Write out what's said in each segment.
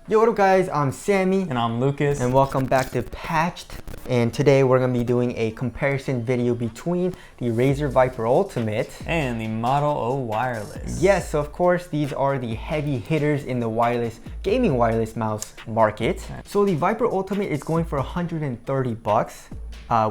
Yo, what up guys, I'm Sammy. And I'm Lucas. And welcome back to Patched. And today we're going to be doing a comparison video between the Razer Viper Ultimate and the Model O Wireless. Yes, so of course these are the heavy hitters in the wireless gaming wireless mouse market. So the Viper Ultimate is going for 130 bucks.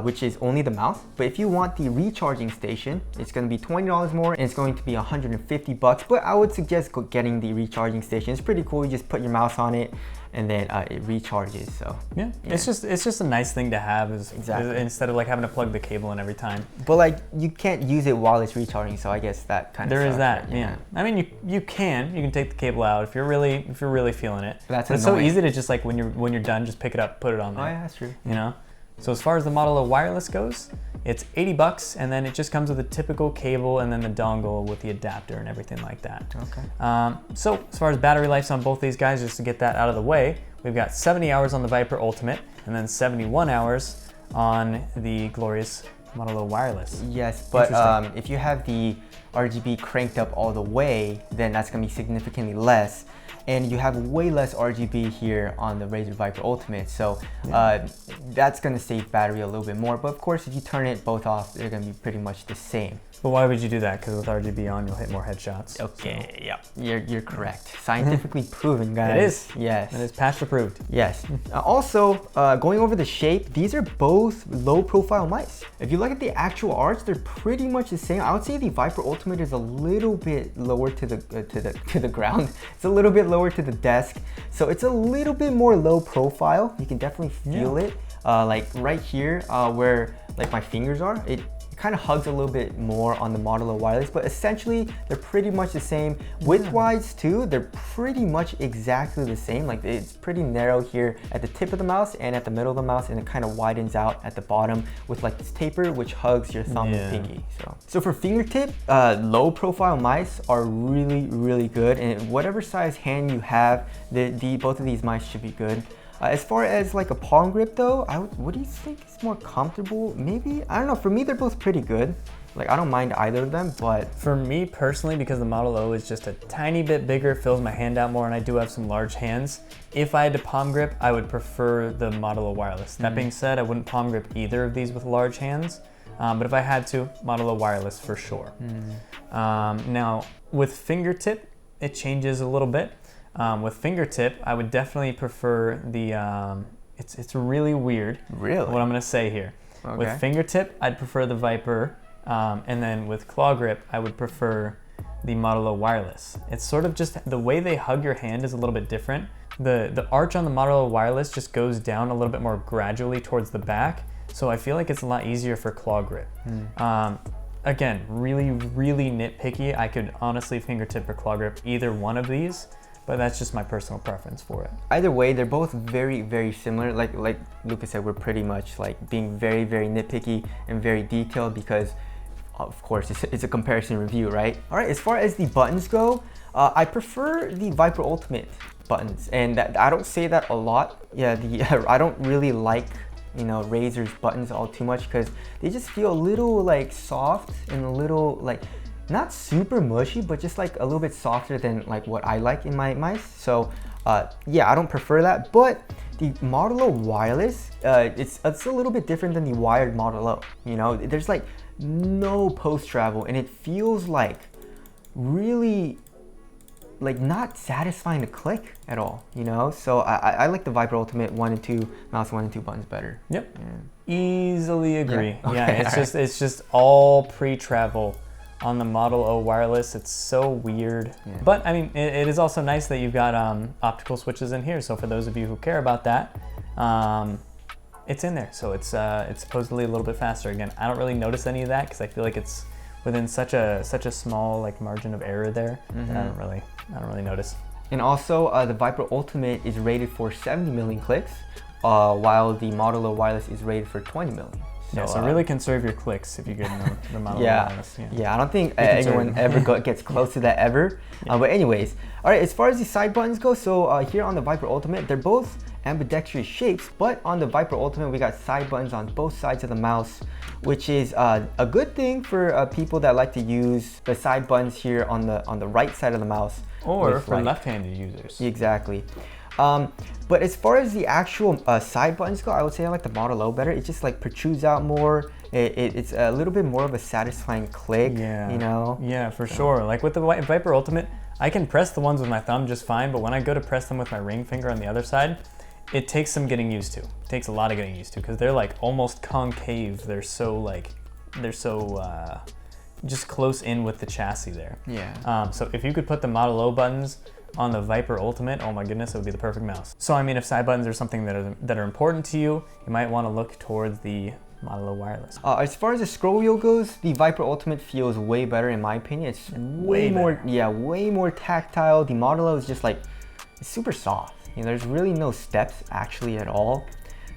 Which is only the mouse. But if you want the recharging station, it's going to be $20 more and it's going to be 150 bucks. But I would suggest getting the recharging station. It's pretty cool. You just put your mouse on it and then it recharges. So yeah. It's just a nice thing to have instead of like having to plug the cable in every time. But like you can't use it while it's recharging, so I guess that kind of there is that. Yeah. I mean you can take the cable out if you're really feeling it. But it's so easy to just like when you're done, just pick it up, put it on there. Oh yeah, that's true. You know. So as far as the Model O Wireless goes, it's 80 bucks and then it just comes with a typical cable and then the dongle with the adapter and everything like that. Okay. So as far as battery life on both these guys, just to get that out of the way, we've got 70 hours on the Viper Ultimate and then 71 hours on the glorious Model O Wireless. Yes, but if you have the RGB cranked up all the way, then that's going to be significantly less. And you have way less RGB here on the Razer Viper Ultimate, so that's going to save battery a little bit more. But of course, if you turn it both off, they're going to be pretty much the same. But why would you do that? Because with RGB on, you'll hit more headshots. Okay, so. Yeah, you're correct. Scientifically proven, guys. It is. Yes. It is patched approved. Yes. Also, going over the shape, these are both low-profile mice. If you look at the actual arch, they're pretty much the same. I would say the Viper Ultimate is a little bit lower to the ground. It's a little bit lower to the desk, so it's a little bit more low profile. You can definitely feel it, like right here, where like my fingers are. It kind of hugs a little bit more on the Model O Wireless, but essentially they're pretty much the same. Width-wise too, they're pretty much exactly the same. Like it's pretty narrow here at the tip of the mouse and at the middle of the mouse, and it kind of widens out at the bottom with like this taper which hugs your thumb and pinky. So for fingertip, low profile mice are really good, and whatever size hand you have, both of these mice should be good. As far as like a palm grip though, what do you think is more comfortable? Maybe, I don't know, for me they're both pretty good. Like I don't mind either of them, but for me personally, because the Model O is just a tiny bit bigger, fills my hand out more, and I do have some large hands. If I had to palm grip, I would prefer the Model O Wireless. That being said, I wouldn't palm grip either of these with large hands, but if I had to, Model O Wireless for sure. Now with fingertip, it changes a little bit. With fingertip, I would definitely prefer the, it's really weird. Really? What I'm gonna say here. Okay. With fingertip, I'd prefer the Viper, and then with claw grip, I would prefer the Model O Wireless. It's sort of just, the way they hug your hand is a little bit different. The arch on the Model O Wireless just goes down a little bit more gradually towards the back, so I feel like it's a lot easier for claw grip. Again, really nitpicky. I could honestly fingertip or claw grip either one of these, but that's just my personal preference for it. Either way, they're both very similar. Like Lucas said, we're pretty much like being very nitpicky and very detailed because of course it's a comparison review, right? All right, as far as the buttons go, I prefer the Viper Ultimate buttons, and I don't say that a lot. Yeah, I don't really like, you know, Razer's buttons all too much because they just feel a little like soft and a little like, not super mushy, but just like a little bit softer than like what I like in my mice. So yeah, I don't prefer that. But the Model O Wireless, it's a little bit different than the wired Model O. You know, there's like no post travel, and it feels like really like not satisfying to click at all, you know? So I like the Viper Ultimate 1 and 2, mouse 1 and 2 buttons better. Yep, easily agree. Okay, yeah, it's just all pre-travel on the Model O Wireless. It's so weird. But I mean, it is also nice that you've got optical switches in here. So for those of you who care about that, it's in there. So it's supposedly a little bit faster. Again, I don't really notice any of that because I feel like it's within such a small like margin of error there. That I don't really notice. And also the Viper Ultimate is rated for 70 million clicks, while the Model O Wireless is rated for 20 million. So really conserve your clicks if you get the Model O Wireless. Yeah, I don't think anyone ever gets close to that ever. But anyways, all right, as far as the side buttons go, so here on the Viper Ultimate, they're both ambidextrous shapes, but on the Viper Ultimate we got side buttons on both sides of the mouse, which is a good thing for people that like to use the side buttons here on the right side of the mouse. Or for left-handed users. Exactly. But as far as the actual side buttons go, I would say I like the Model O better. It just like protrudes out more. It's a little bit more of a satisfying click, you know? Yeah, for sure. Like with the Viper Ultimate, I can press the ones with my thumb just fine, but when I go to press them with my ring finger on the other side, it takes some getting used to. It takes a lot of getting used to because they're like almost concave. They're so just close in with the chassis there. Yeah. So if you could put the Model O buttons on the Viper Ultimate, oh my goodness, it would be the perfect mouse. So I mean, if side buttons are something that are important to you, you might want to look towards the Model O wireless. As far as the scroll wheel goes, the Viper Ultimate feels way better in my opinion. It's way more tactile. The Model O is just like, it's super soft. You know, there's really no steps actually at all.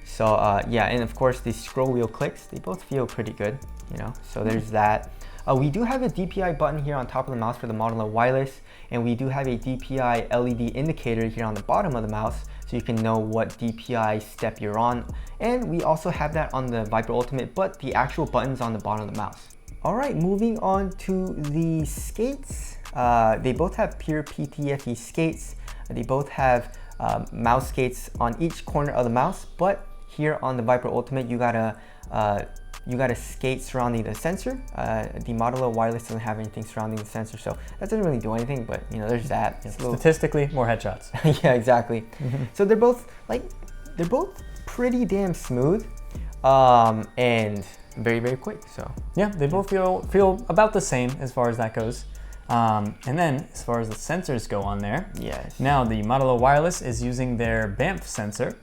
So yeah, and of course the scroll wheel clicks, they both feel pretty good, you know, so there's that. We do have a DPI button here on top of the mouse for the Model O wireless, and we do have a DPI LED indicator here on the bottom of the mouse, so you can know what DPI step you're on. And we also have that on the Viper Ultimate, but the actual button's on the bottom of the mouse. All right, moving on to the skates. They both have pure PTFE skates. They both have mouse skates on each corner of the mouse, but here on the Viper Ultimate, you got a skate surrounding the sensor. The Model O wireless doesn't have anything surrounding the sensor, so that doesn't really do anything, but you know, there's that. Yeah, statistically, more headshots. Yeah, exactly. So they're both pretty damn smooth, and very, very quick, so. Yeah, they both feel about the same as far as that goes. And then as far as the sensors go on there, yes. Now the Model O wireless is using their BAMF sensor,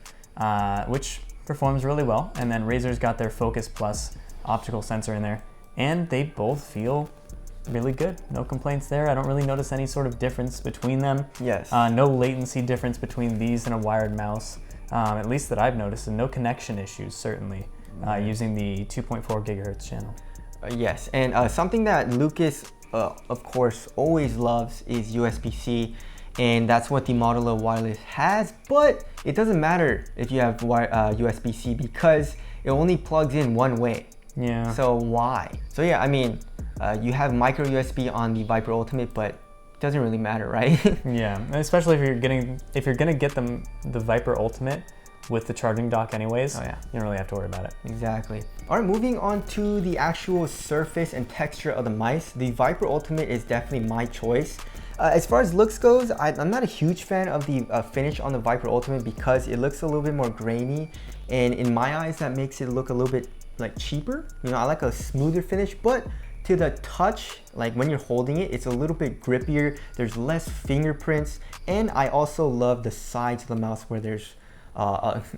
which performs really well, and then Razer's got their Focus Plus optical sensor in there, and they both feel really good. No complaints there. I don't really notice any sort of difference between them. Yes. No latency difference between these and a wired mouse, at least that I've noticed, and no connection issues certainly using the 2.4 gigahertz channel. Yes, and something that Lucas of course always loves is USB-C, and that's what the Model O wireless has, but it doesn't matter if you have USB-C because it only plugs in one way. Yeah. So why? So yeah, I mean, you have micro USB on the Viper Ultimate, but it doesn't really matter, right? Yeah, especially if you're gonna get the Viper Ultimate with the charging dock anyways, oh, yeah. You don't really have to worry about it. Exactly. All right, moving on to the actual surface and texture of the mice. The Viper Ultimate is definitely my choice. As far as looks goes, I'm not a huge fan of the finish on the Viper Ultimate because it looks a little bit more grainy, and in my eyes that makes it look a little bit like cheaper. You know, I like a smoother finish, but to the touch, like when you're holding it, it's a little bit grippier. There's less fingerprints, and I also love the sides of the mouse where there's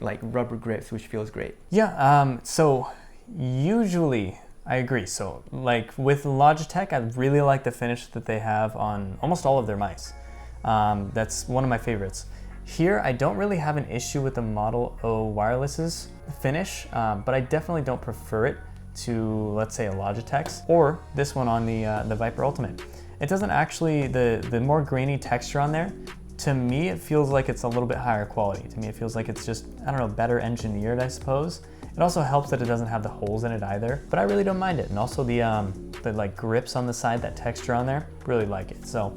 like rubber grips, which feels great. Yeah, so usually I agree. So like with Logitech, I really like the finish that they have on almost all of their mice. That's one of my favorites. Here, I don't really have an issue with the Model O wireless's finish, but I definitely don't prefer it to, let's say, a Logitech's or this one on the Viper Ultimate. It doesn't actually, the more grainy texture on there, to me, it feels like it's a little bit higher quality. To me, it feels like it's just, I don't know, better engineered, I suppose. It also helps that it doesn't have the holes in it either, but I really don't mind it. And also the like grips on the side, that texture on there, really like it. So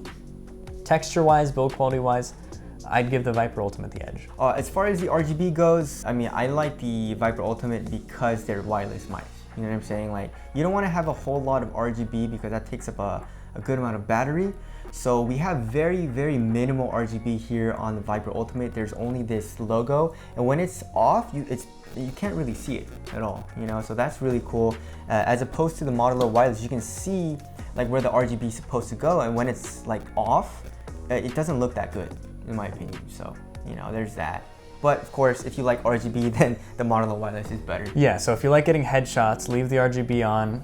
texture-wise, build quality-wise, I'd give the Viper Ultimate the edge. As far as the RGB goes, I mean, I like the Viper Ultimate because they're wireless mice. You know what I'm saying? Like, you don't want to have a whole lot of RGB because that takes up a good amount of battery. So we have very, very minimal RGB here on the Viper Ultimate. There's only this logo, and when it's off, you can't really see it at all, you know, so that's really cool. As opposed to the Model O wireless, you can see like where the RGB is supposed to go, and when it's like off, it doesn't look that good, in my opinion. So, you know, there's that. But of course, if you like RGB, then the Model O wireless is better. Yeah, so if you like getting headshots, leave the RGB on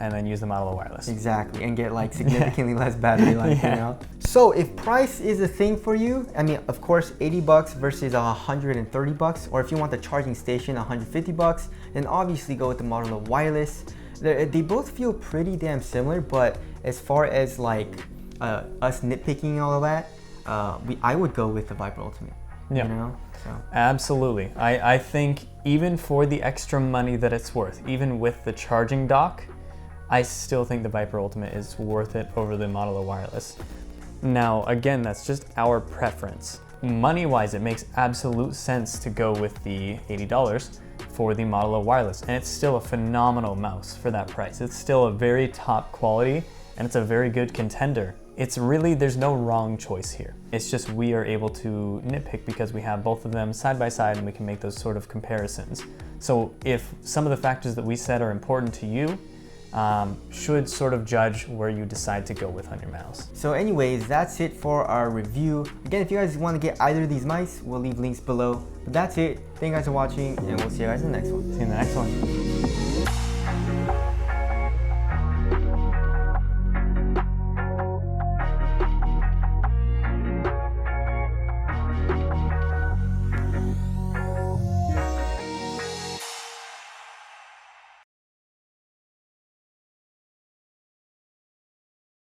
and then use the Model O wireless. Exactly, and get like significantly less battery life, you know? So if price is a thing for you, I mean, of course, 80 bucks versus 130 bucks, or if you want the charging station, 150 bucks, then obviously go with the Model O wireless. They both feel pretty damn similar, but as far as like us nitpicking all of that, I would go with the Viper Ultimate. Yeah. You know? So. Absolutely. I think even for the extra money that it's worth, even with the charging dock, I still think the Viper Ultimate is worth it over the Model O Wireless. Now, again, that's just our preference. Money-wise, it makes absolute sense to go with the $80 for the Model O Wireless, and it's still a phenomenal mouse for that price. It's still a very top quality, and it's a very good contender. It's really, there's no wrong choice here. It's just we are able to nitpick because we have both of them side by side and we can make those sort of comparisons. So if some of the factors that we said are important to you, should sort of judge where you decide to go with on your mouse. So anyways, that's it for our review. Again, if you guys want to get either of these mice, we'll leave links below. But that's it. Thank you guys for watching, and we'll see you guys in the next one. See you in the next one.